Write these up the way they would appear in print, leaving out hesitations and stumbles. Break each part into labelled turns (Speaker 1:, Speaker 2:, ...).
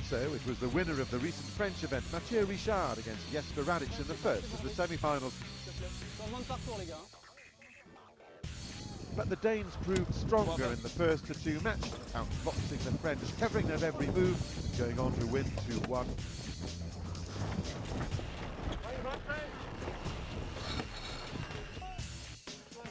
Speaker 1: So it was the winner of the recent French event, Mathieu Richard, against Jesper Radic in the first of the semi-finals. But the Danes proved stronger in the first of two matches, outboxing the French, covering their every move, going on to win 2-1.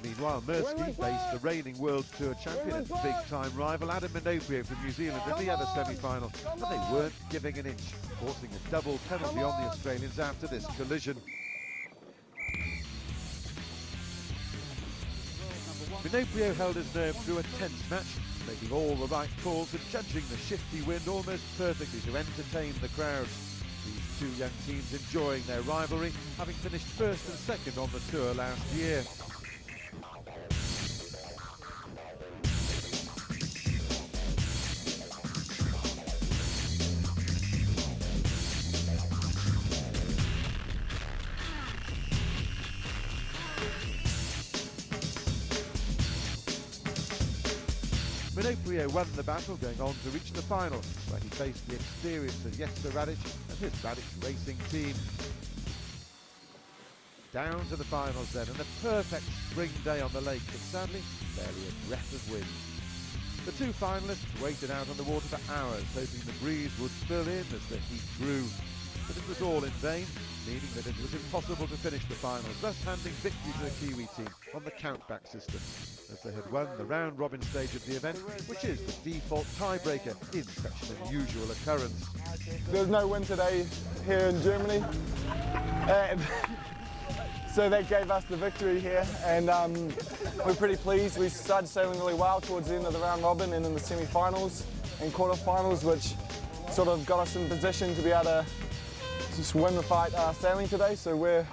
Speaker 1: Meanwhile, Mersky faced the reigning World Tour champion and big-time rival Adam Minoprio from New Zealand in the other semi-final, but they weren't giving an inch, forcing a double penalty on the Australians after this collision. Minoprio held his nerve through a tense match, making all the right calls and judging the shifty wind almost perfectly to entertain the crowds. These two young teams enjoying their rivalry, having finished first and second on the tour last year. Minoprio won the battle, going on to reach the final, where he faced the experience of Jesper Radic and his Radic racing team. Down to the finals then, and a perfect spring day on the lake, but sadly, barely a breath of wind. The two finalists waited out on the water for hours, hoping the breeze would spill in as the heat grew. But it was all in vain, meaning that it was impossible to finish the finals, thus handing victory to the Kiwi team on the countback system, as they had won the round-robin stage of the event, which is the default tiebreaker in such an unusual occurrence.
Speaker 2: There was no wind today here in Germany, and so that gave us the victory here, and we're pretty pleased. We started sailing really well towards the end of the round-robin and in the semi-finals and quarter-finals, which sort of got us in position to be able to just win the fight sailing today. So we're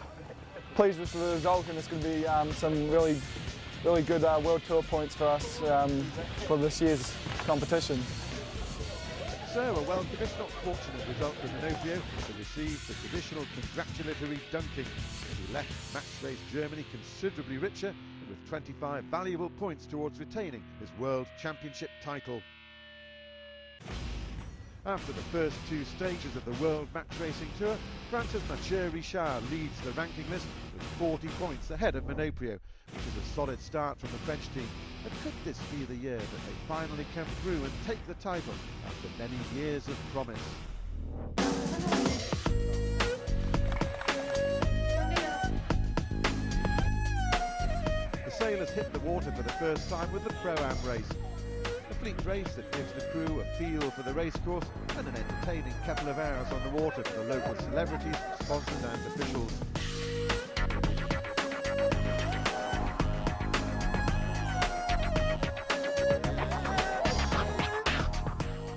Speaker 2: pleased with the result, and it's going to be some really good World Tour points for us for this year's competition.
Speaker 1: So a welcome, if not fortunate, result for Minoprio to receive the traditional congratulatory dunking. He left match race Germany considerably richer and with 25 valuable points towards retaining his World Championship title. After the first two stages of the World Match Racing Tour, France's Mathieu Richard leads the ranking list with 40 points ahead of Minoprio, which is a solid start from the French team. And could this be the year that they finally come through and take the title after many years of promise? The sailors hit the water for the first time with the Pro-Am race. A fleet race that gives the crew a feel for the racecourse and an entertaining couple of hours on the water for the local celebrities, sponsors and officials.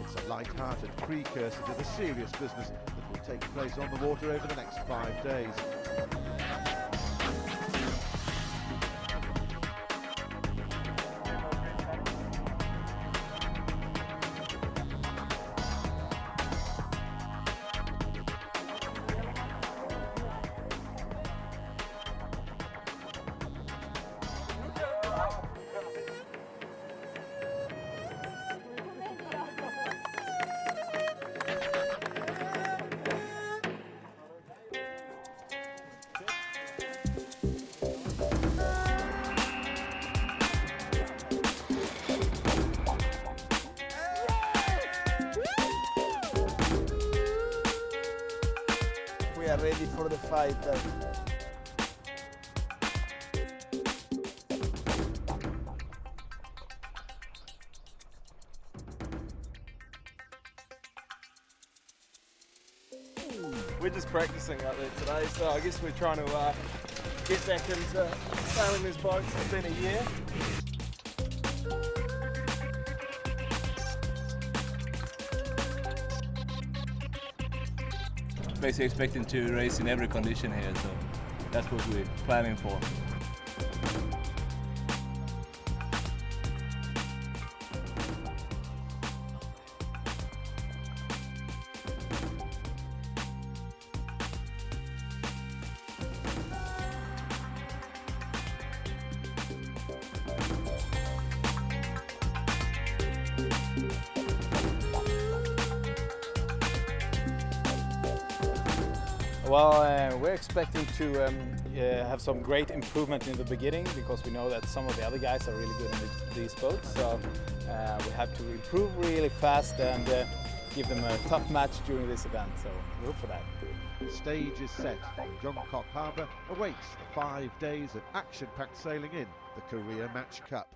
Speaker 1: It's a light-hearted precursor to the serious business that will take place on the water over the next 5 days.
Speaker 3: We are ready for the fight.
Speaker 2: We're just practicing out there today, so I guess we're trying to get back into sailing these boats. It's been a year.
Speaker 4: Basically expecting to race in every condition here, so that's what we're planning for.
Speaker 5: Well, we're expecting to have some great improvement in the beginning because we know that some of the other guys are really good in these boats. So we have to improve really fast and give them a tough match during this event. So we'll hope for that.
Speaker 1: The stage is set. Jongkok Harbour awaits the 5 days of action-packed sailing in the Korea Match Cup.